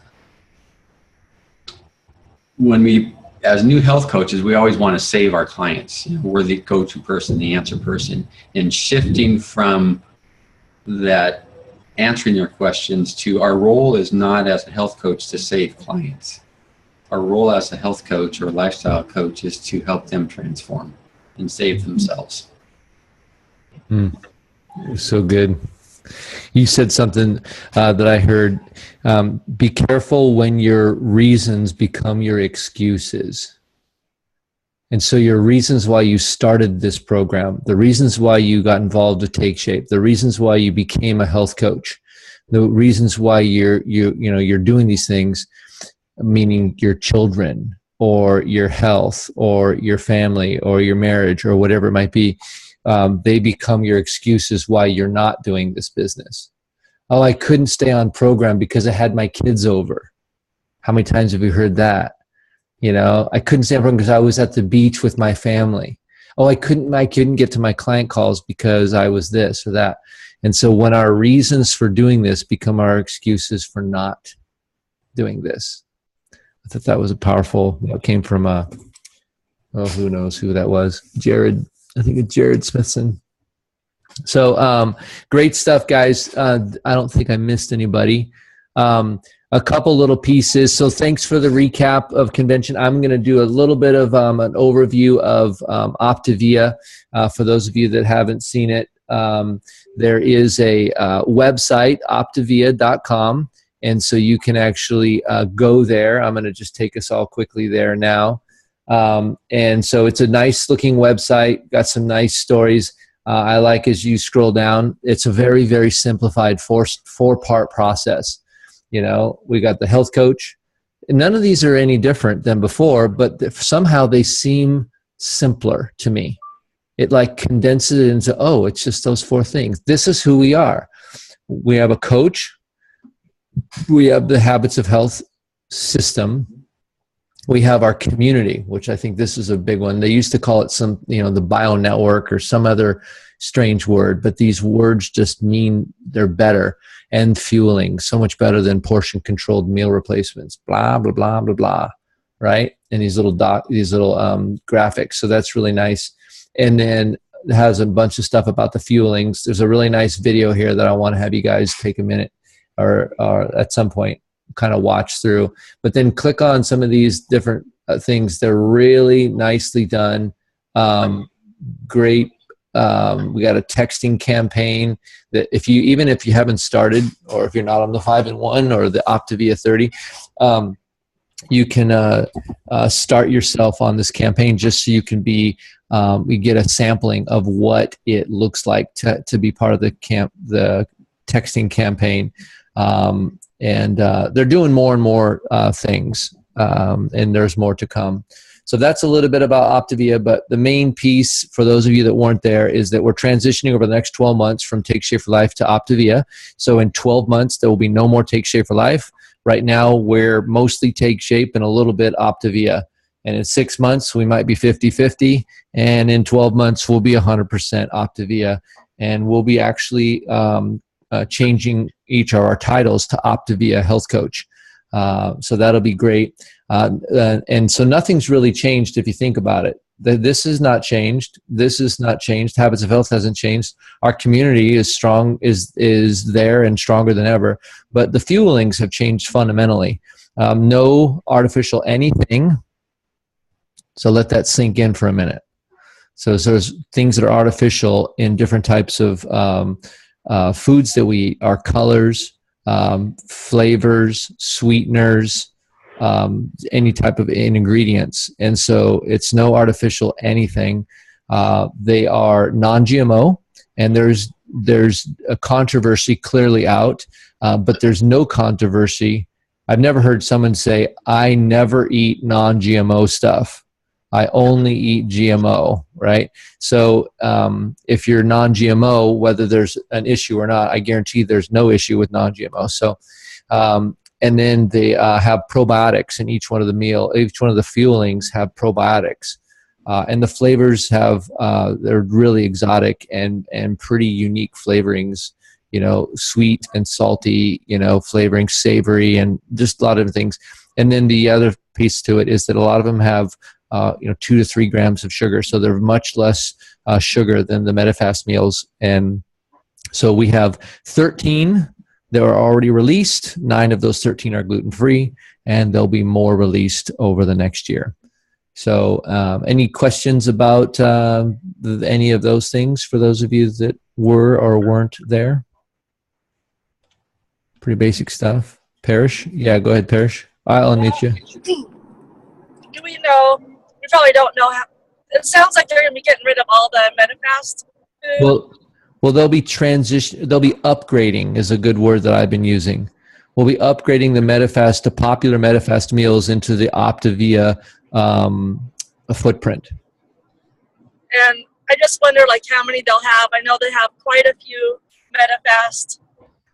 When we, as new health coaches, we always want to save our clients. We're the go-to person, the answer person, and shifting from that answering their questions to our role is not as a health coach to save clients. Our role as a health coach or lifestyle coach is to help them transform and save themselves. So good. You said something that I heard. Be careful when your reasons become your excuses. And so your reasons why you started this program, the reasons why you got involved with Take Shape, the reasons why you became a health coach, the reasons why you're doing these things, meaning your children or your health or your family or your marriage or whatever it might be, they become your excuses why you're not doing this business. Oh, I couldn't stay on program because I had my kids over. How many times have you heard that? I couldn't stay on program because I was at the beach with my family. Oh, I couldn't get to my client calls because I was this or that. And so when our reasons for doing this become our excuses for not doing this, I thought that was a powerful, it came from who knows who that was. Jared, I think it's Jared Smithson. So great stuff, guys. I don't think I missed anybody. A couple little pieces. So thanks for the recap of convention. I'm going to do a little bit of an overview of Optavia. For those of you that haven't seen it, there is a website, optavia.com. And so you can actually go there. I'm going to just take us all quickly there now. And so it's a nice looking website, got some nice stories. I like as you scroll down, it's a very, very simplified four-part process. We got the health coach. None of these are any different than before, but somehow they seem simpler to me. It like condenses it into, it's just those four things. This is who we are. We have a coach. We have the habits of health system. We have our community, which I think this is a big one. They used to call it the bio network or some other strange word, but these words just mean they're better. And fueling, so much better than portion controlled meal replacements, blah, blah, blah, blah, blah, right? And these little graphics. So that's really nice. And then it has a bunch of stuff about the fuelings. There's a really nice video here that I want to have you guys take a minute or at some point kind of watch through. But then click on some of these different things. They're really nicely done. Great. We got a texting campaign that even if you haven't started, or if you're not on the 5-in-1 or the Optavia 30, you can start yourself on this campaign just so you can we get a sampling of what it looks like to be part of the texting campaign. And they're doing more and more things, and there's more to come. So that's a little bit about Optavia, but the main piece for those of you that weren't there is that we're transitioning over the next 12 months from Take Shape for Life to Optavia. So in 12 months, there will be no more Take Shape for Life. Right now, we're mostly Take Shape and a little bit Optavia. And in 6 months, we might be 50-50. And in 12 months, we'll be 100% Optavia. And we'll be actually changing each of our titles to Optavia Health Coach. So that'll be great. And so nothing's really changed if you think about it. This is not changed. This is not changed. Habits of Health hasn't changed. Our community is strong, is there and stronger than ever. But the fuelings have changed fundamentally. No artificial anything. So let that sink in for a minute. So there's things that are artificial in different types of foods that we eat, our colors, flavors, sweeteners, any type of ingredients. And so it's no artificial anything. They are non-GMO, and there's a controversy clearly out, but there's no controversy. I've never heard someone say, I never eat non-GMO stuff. I only eat GMO, right? So if you're non-GMO, whether there's an issue or not, I guarantee there's no issue with non-GMO. So, and then they have probiotics in each one of the each one of the fuelings have probiotics. And the flavors they're really exotic and pretty unique flavorings, sweet and salty, flavoring, savory, and just a lot of things. And then the other piece to it is that a lot of them have 2 to 3 grams of sugar. So they're much less sugar than the MetaFast meals. And so we have 13 that are already released. 9 of those 13 are gluten-free, and there'll be more released over the next year. So any questions about any of those things for those of you that were or weren't there? Pretty basic stuff. Parrish? Yeah, go ahead, Parrish. I'll unmute you. Do we know? We probably don't know how. It sounds like they're going to be getting rid of all the MetaFast food. Well, they'll be upgrading is a good word that I've been using. We'll be upgrading the MetaFast to popular MetaFast meals into the Optavia footprint. And I just wonder, how many they'll have. I know they have quite a few MetaFast,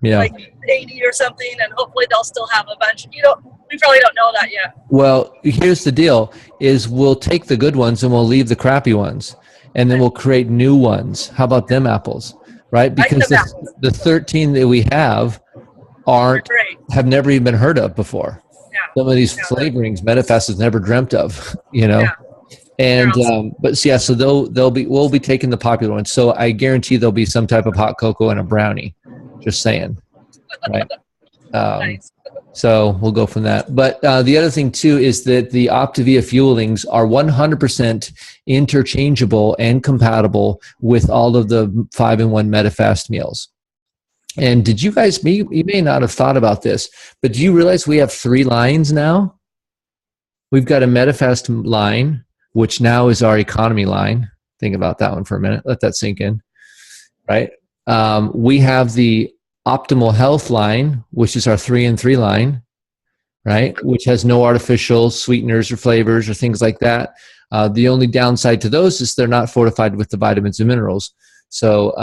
like 80 or something, and hopefully they'll still have a bunch. We probably don't know that yet. Well, here's the deal: is we'll take the good ones and we'll leave the crappy ones, and then we'll create new ones. How about them apples, right? Because the 13 that we have have never even been heard of before. Yeah. Some of these flavorings MetaFast has never dreamt of, Yeah. And so we'll be taking the popular ones. So I guarantee there'll be some type of hot cocoa and a brownie. Just saying, right? Nice. So we'll go from that. But the other thing too is that the Optavia fuelings are 100% interchangeable and compatible with all of the 5-in-1 MetaFast meals. And did you guys, you may not have thought about this, but do you realize we have 3 lines now? We've got a MetaFast line, which now is our economy line. Think about that one for a minute. Let that sink in, right? We have the Optimal Health line, which is our 3-in-3 line, right? Which has no artificial sweeteners or flavors or things like that. The only downside to those is they're not fortified with the vitamins and minerals. So,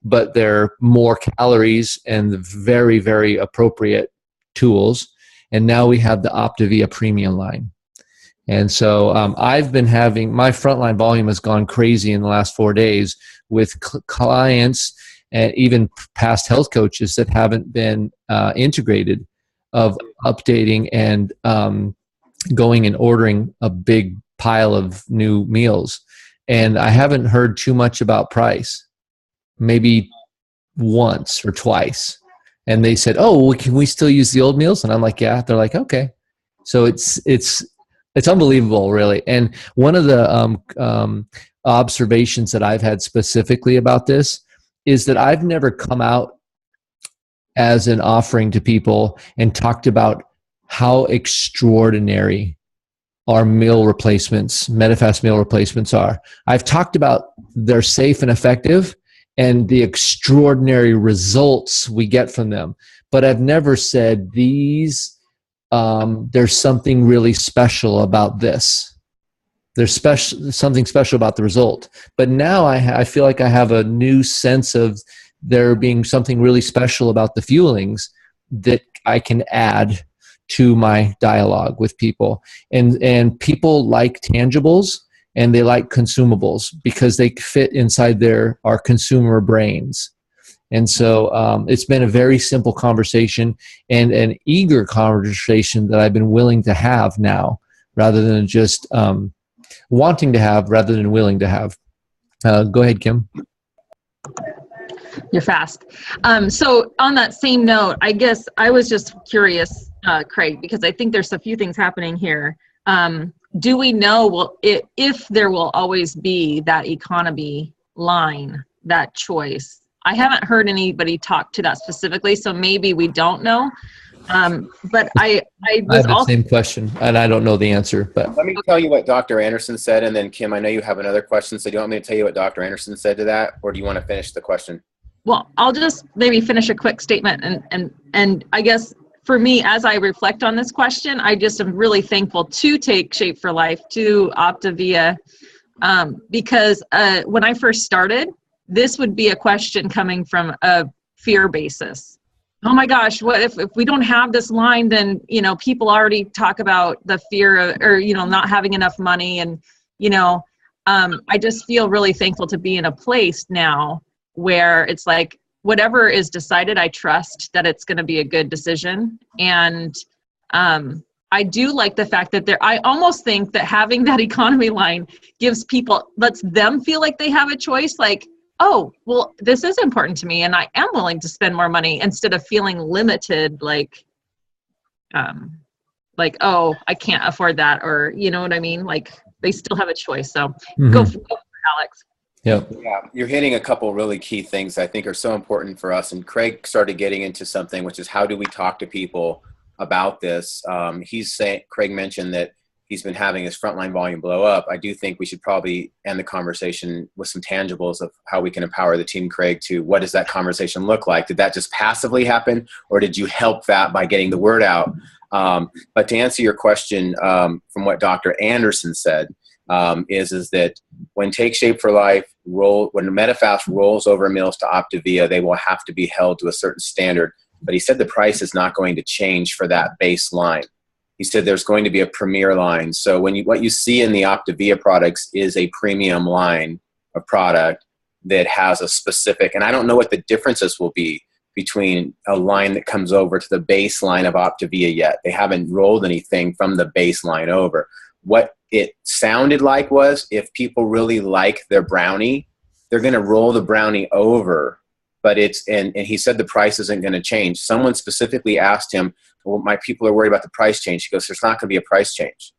but they're more calories and very, very appropriate tools. And now we have the Optavia Premium line. And so I've been having, my frontline volume has gone crazy in the last 4 days with clients and even past health coaches that haven't been integrated of updating and going and ordering a big pile of new meals. And I haven't heard too much about price, maybe once or twice. And they said, oh, well, can we still use the old meals? And I'm like, yeah. They're like, okay. So it's unbelievable, really. And one of the observations that I've had specifically about this is that I've never come out as an offering to people and talked about how extraordinary our meal replacements, MetaFast meal replacements are. I've talked about they're safe and effective and the extraordinary results we get from them. But I've never said there's something really special about this. There's something special about the result. But now I feel like I have a new sense of there being something really special about the fuelings that I can add to my dialogue with people. And people like tangibles and they like consumables because they fit inside our consumer brains. And so it's been a very simple conversation and an eager conversation that I've been willing to have now rather than just wanting to have rather than willing to have. Go ahead, Kim. You're fast. So on that same note, I guess I was just curious, Craig, because I think there's a few things happening here. Do we know if there will always be that economy line, that choice? I haven't heard anybody talk to that specifically, so maybe we don't know. But I have the same question, and I don't know the answer. But let me tell you what Dr. Anderson said, and then Kim, I know you have another question. So do you want me to tell you what Dr. Anderson said to that, or do you want to finish the question? Well, I'll just maybe finish a quick statement, and I guess for me, as I reflect on this question, I just am really thankful to take Shape for Life, to Optavia, because when I first started, this would be a question coming from a fear basis. Oh my gosh, what if we don't have this line, then, you know, people already talk about the fear of, or, you know, not having enough money. And, you know, I just feel really thankful to be in a place now where it's like, whatever is decided, I trust that it's going to be a good decision. And I do like the fact that I almost think that having that economy line lets them feel like they have a choice. Like, oh, well, this is important to me and I am willing to spend more money, instead of feeling limited, like, oh, I can't afford that, or, you know what I mean? Like, they still have a choice. So go for it, Alex. Yep. Yeah, you're hitting a couple really key things I think are so important for us. And Craig started getting into something, which is how do we talk to people about this? Craig mentioned that he's been having his frontline volume blow up. I do think we should probably end the conversation with some tangibles of how we can empower the team, Craig, to what does that conversation look like? Did that just passively happen, or did you help that by getting the word out? But to answer your question, from what Dr. Anderson said, is that when Take Shape for Life when Medifast rolls over meals to Optavia, they will have to be held to a certain standard. But he said the price is not going to change for that baseline. He said there's going to be a premier line. So what you see in the Optavia products is a premium line of product that has a specific, and I don't know what the differences will be between a line that comes over to the baseline of Optavia yet. They haven't rolled anything from the baseline over. What it sounded like was, if people really like their brownie, they're going to roll the brownie over. But and he said the price isn't going to change. Someone specifically asked him, well, my people are worried about the price change. He goes, there's not going to be a price change.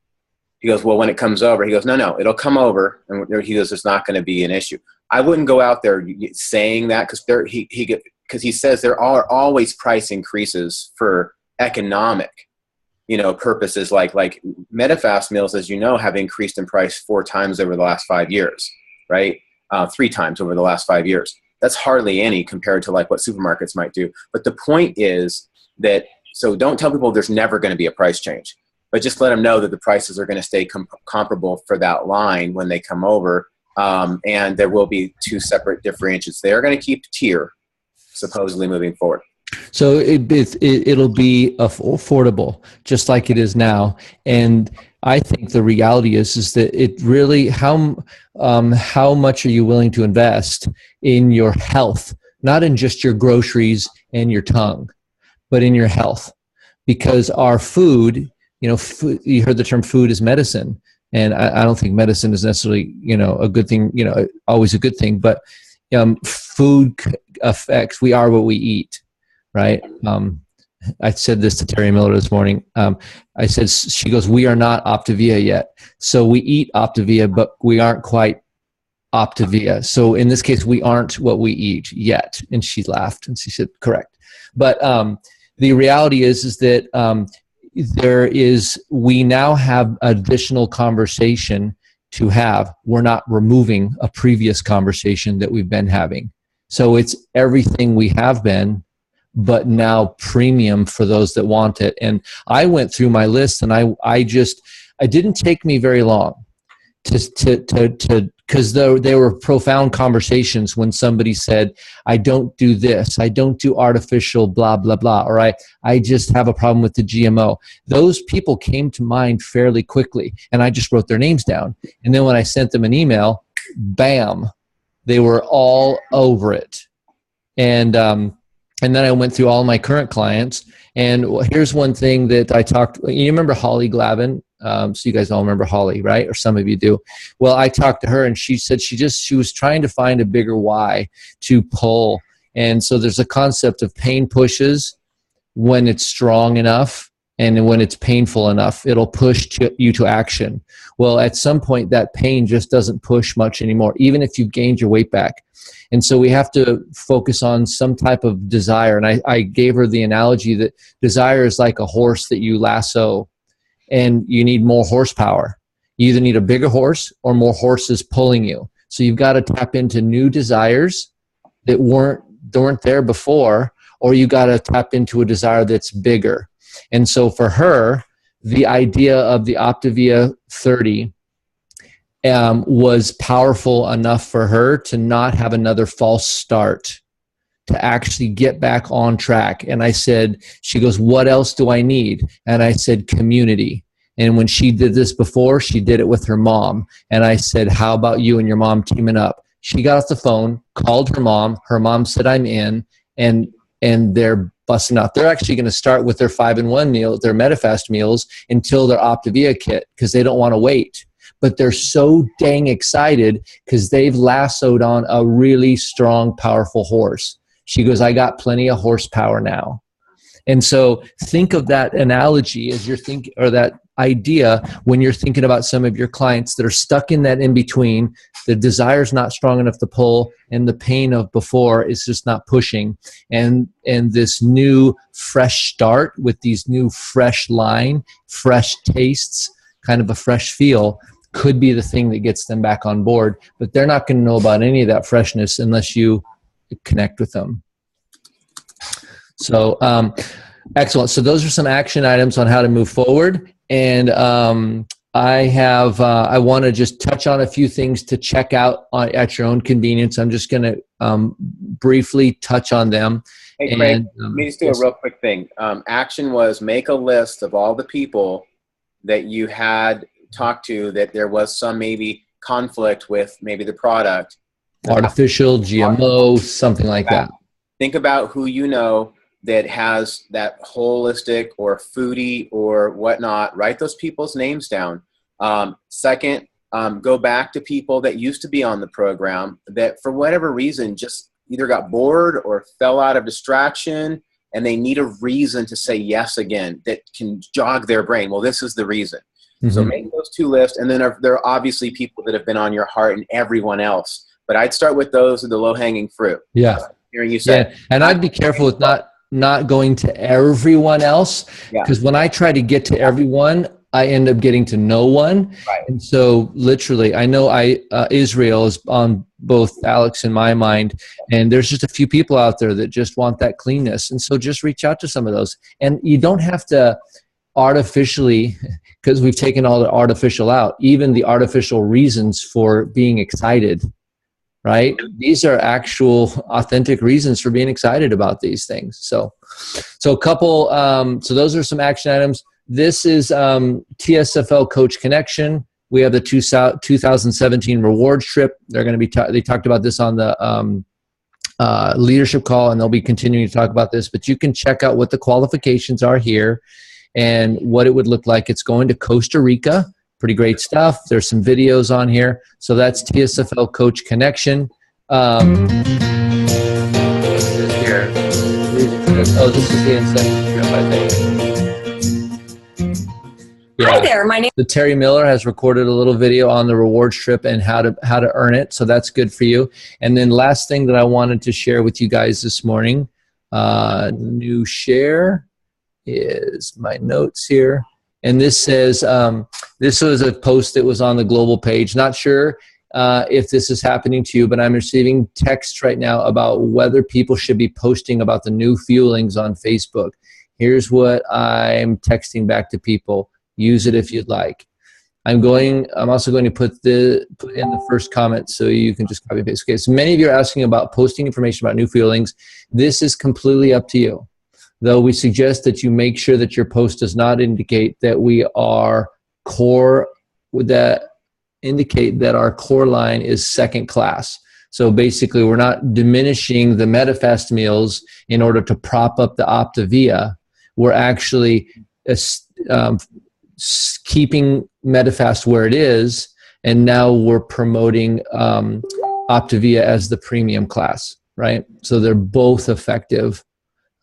He goes, well, when it comes over, he goes, no, it'll come over. And he goes, it's not going to be an issue. I wouldn't go out there saying that, because he says there are always price increases for economic, purposes. Like Medifast meals, as you know, have increased in price 4 times over the last 5 years, right? 3 times over the last 5 years. That's hardly any compared to like what supermarkets might do. But the point is that, so don't tell people there's never going to be a price change, but just let them know that the prices are going to stay comparable for that line when they come over. And there will be 2 separate differentials. They are going to keep tier, supposedly, moving forward. So it'll be affordable, just like it is now. And I think the reality is that it really, how much are you willing to invest in your health, not in just your groceries and your tongue, but in your health? Because our food, food, you heard the term food is medicine. And I don't think medicine is necessarily, a good thing, always a good thing, but food affects, we are what we eat. Right. I said this to Terry Miller this morning. I said, she goes, we are not Optavia yet. So we eat Optavia, but we aren't quite Optavia. So in this case, we aren't what we eat yet. And she laughed and she said, correct. But the reality is that we now have additional conversation to have. We're not removing a previous conversation that we've been having. So it's everything we have been, but now premium for those that want it. And I went through my list, and it didn't take me very long because they were profound conversations when somebody said, I don't do this, I don't do artificial blah, blah, blah, or I just have a problem with the GMO. Those people came to mind fairly quickly, and I just wrote their names down. And then when I sent them an email, bam, they were all over it. And then I went through all my current clients. And here's one thing that you remember Holly Glavin? So you guys all remember Holly, right? Or some of you do. Well, I talked to her, and she said she was trying to find a bigger why to pull. And so there's a concept of pain pushes when it's strong enough, and when it's painful enough, it'll push you to action. Well, at some point, that pain just doesn't push much anymore, even if you've gained your weight back. And so we have to focus on some type of desire. And I gave her the analogy that desire is like a horse that you lasso, and you need more horsepower. You either need a bigger horse or more horses pulling you. So you've got to tap into new desires that weren't there before, or you got to tap into a desire that's bigger. And so for her, the idea of the Optavia 30 was powerful enough for her to not have another false start, to actually get back on track. And I said, she goes, what else do I need? And I said, community. And when she did this before, she did it with her mom. And I said, how about you and your mom teaming up? She got off the phone, called her mom. Her mom said, I'm in. And they're busting out. They're actually going to start with their 5-in-1 meal, their Medifast meals, until their Optavia kit, because they don't want to wait. But they're so dang excited because they've lassoed on a really strong, powerful horse. She goes, I got plenty of horsepower now. And so think of that analogy as you're thinking, or that idea when you're thinking about some of your clients that are stuck in that in between. The desire's not strong enough to pull, and the pain of before is just not pushing. And this new fresh start with these new fresh line, fresh tastes, kind of a fresh feel, could be the thing that gets them back on board. But they're not going to know about any of that freshness unless you connect with them. So excellent. So those are some action items on how to move forward. And I want to just touch on a few things to check out at your own convenience. I'm just going to briefly touch on them. Hey, Craig, let me just do a real quick thing. Action was make a list of all the people that you had talked to that there was some maybe conflict with maybe the product. Artificial, GMO, something like that. Think about who you know that has that holistic or foodie or whatnot. Write those people's names down. Second, go back to people that used to be on the program that for whatever reason just either got bored or fell out of distraction, and they need a reason to say yes again that can jog their brain. Well, this is the reason. Mm-hmm. So make those two lists, and then there are obviously people that have been on your heart and everyone else. But I'd start with those with the low-hanging fruit. Yeah. Hearing you say. Yeah. And I'd be careful with not going to everyone else, because when I try to get to everyone, I end up getting to no one. Right. And so literally, I know Israel is on both Alex and my mind, and there's just a few people out there that just want that cleanness. And so just reach out to some of those. And you don't have to artificially, because we've taken all the artificial out, even the artificial reasons for being excited. Right? These are actual authentic reasons for being excited about these things. So a couple, so those are some action items. This is TSFL Coach Connection. We have the 2017 rewards trip. They're going to be, they talked about this on the leadership call, and they'll be continuing to talk about this, but you can check out what the qualifications are here and what it would look like. It's going to Costa Rica. Pretty great stuff. There's some videos on here. So that's TSFL Coach Connection. Here. Oh, this is the incentive trip, I think. Yeah. Hi there. My name. So Terry Miller has recorded a little video on the rewards trip and how to earn it. So that's good for you. And then last thing that I wanted to share with you guys this morning, new share is my notes here. And this says, this was a post that was on the global page. Not sure if this is happening to you, but I'm receiving texts right now about whether people should be posting about the new fuelings on Facebook. Here's what I'm texting back to people. Use it if you'd like. I'm also going to put in the first comment so you can just copy and paste. Okay, so many of you are asking about posting information about new fuelings. This is completely up to you. Though we suggest that you make sure that your post does not indicate that we are core, that indicate that our core line is second class. So basically, we're not diminishing the Medifast meals in order to prop up the Optavia. We're actually keeping Medifast where it is, and now we're promoting Optavia as the premium class, right? So they're both effective.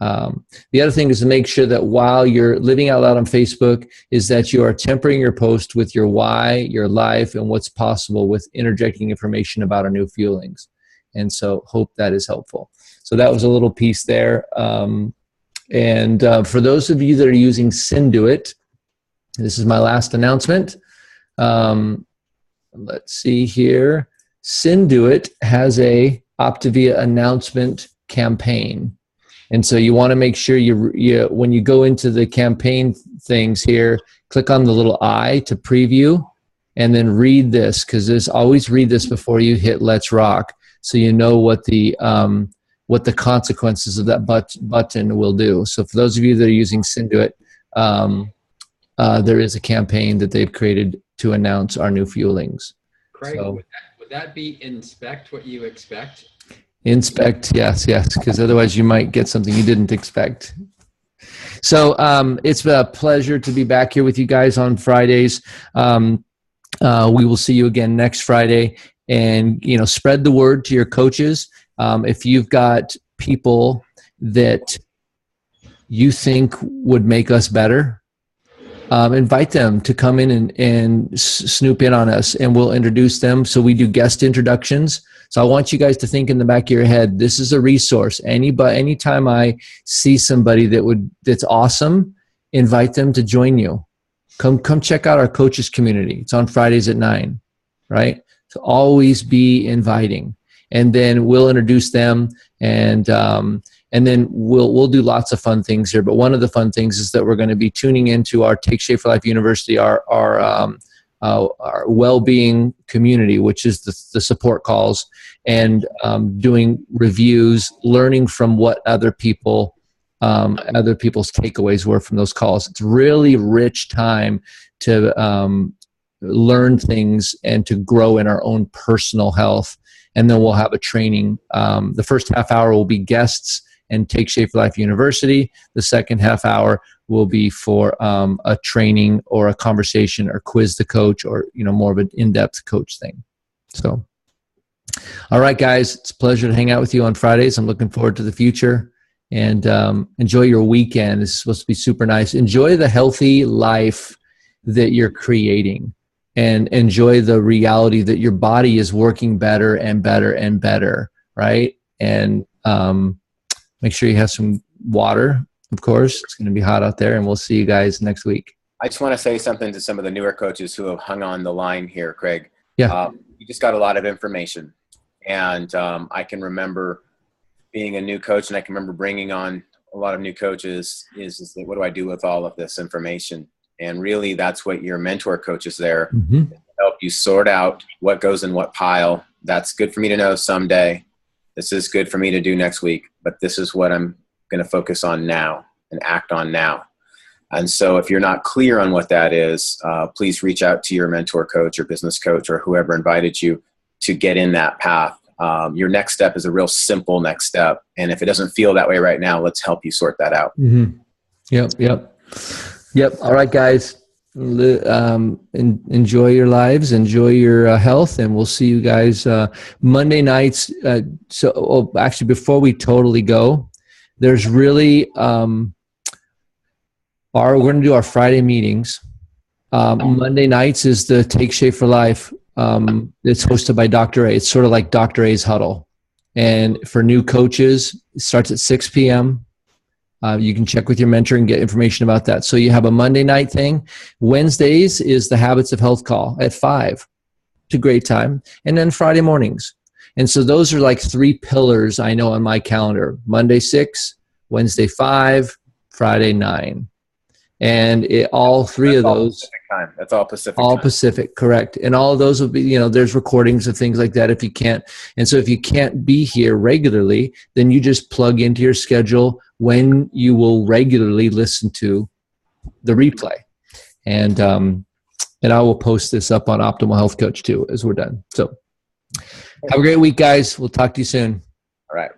The other thing is to make sure that while you're living out loud on Facebook is that you are tempering your post with your why, your life, and what's possible with interjecting information about our new fuelings. And so hope that is helpful. So that was a little piece there. For those of you that are using Synduit, this is my last announcement. Let's see here. Synduit has a Optavia announcement campaign. And so you want to make sure you when you go into the campaign things here, click on the little I to preview, and then read this, because always read this before you hit Let's Rock, so you know what the consequences of that button will do. So for those of you that are using Synduit, there is a campaign that they've created to announce our new fuelings. Craig, So, would that be inspect what you expect? inspect, yes, because otherwise you might get something you didn't expect. So it's a pleasure to be back here with you guys on Fridays. We will see you again next Friday, and spread the word to your coaches. If you've got people that you think would make us better, invite them to come in and snoop in on us, and we'll introduce them. So we do guest introductions. So I want you guys to think in the back of your head, this is a resource. Anytime I see somebody that's awesome, invite them to join you. Come check out our coaches community. It's on Fridays at 9, right? So always be inviting. And then we'll introduce them, and then we'll do lots of fun things here. But one of the fun things is that we're going to be tuning into our Take Shape for Life University, our well-being community, which is the support calls, and doing reviews, learning from what other people's takeaways were from those calls. It's really rich time to learn things and to grow in our own personal health. And then we'll have a training. The first half hour will be guests and Take Shape for Life University. The second half hour will be for a training or a conversation or quiz the coach, or more of an in-depth coach thing. So, all right, guys, it's a pleasure to hang out with you on Fridays. I'm looking forward to the future, and enjoy your weekend. It's supposed to be super nice. Enjoy the healthy life that you're creating, and enjoy the reality that your body is working better and better and better, right? And make sure you have some water, of course. It's going to be hot out there, and we'll see you guys next week. I just want to say something to some of the newer coaches who have hung on the line here, Craig. Yeah. You just got a lot of information. And I can remember being a new coach, and I can remember bringing on a lot of new coaches is what do I do with all of this information? And really, that's what your mentor coach is there to help you sort out what goes in what pile. That's good for me to know someday. This is good for me to do next week, but this is what I'm going to focus on now and act on now. And so if you're not clear on what that is, please reach out to your mentor coach or business coach or whoever invited you to get in that path. Your next step is a real simple next step. And if it doesn't feel that way right now, let's help you sort that out. Yep. All right, guys. Enjoy your lives, enjoy your health, and we'll see you guys Monday nights. Actually, before we totally go, there's really we're going to do our Friday meetings. Monday nights is the Take Shape for Life. It's hosted by Dr. A. It's sort of like Dr. A's Huddle. And for new coaches, it starts at 6 p.m. You can check with your mentor and get information about that. So you have a Monday night thing. Wednesdays is the Habits of Health call at 5. It's a great time. And then Friday mornings. And so those are like 3 pillars I know on my calendar. Monday 6, Wednesday 5, Friday 9. And all 3 of those. Pacific time. That's all Pacific all time. Pacific, correct. And all of those will be, there's recordings of things like that if you can't. And so if you can't be here regularly, then you just plug into your schedule when you will regularly listen to the replay. And I will post this up on Optimal Health Coach too as we're done. So have a great week, guys. We'll talk to you soon. All right.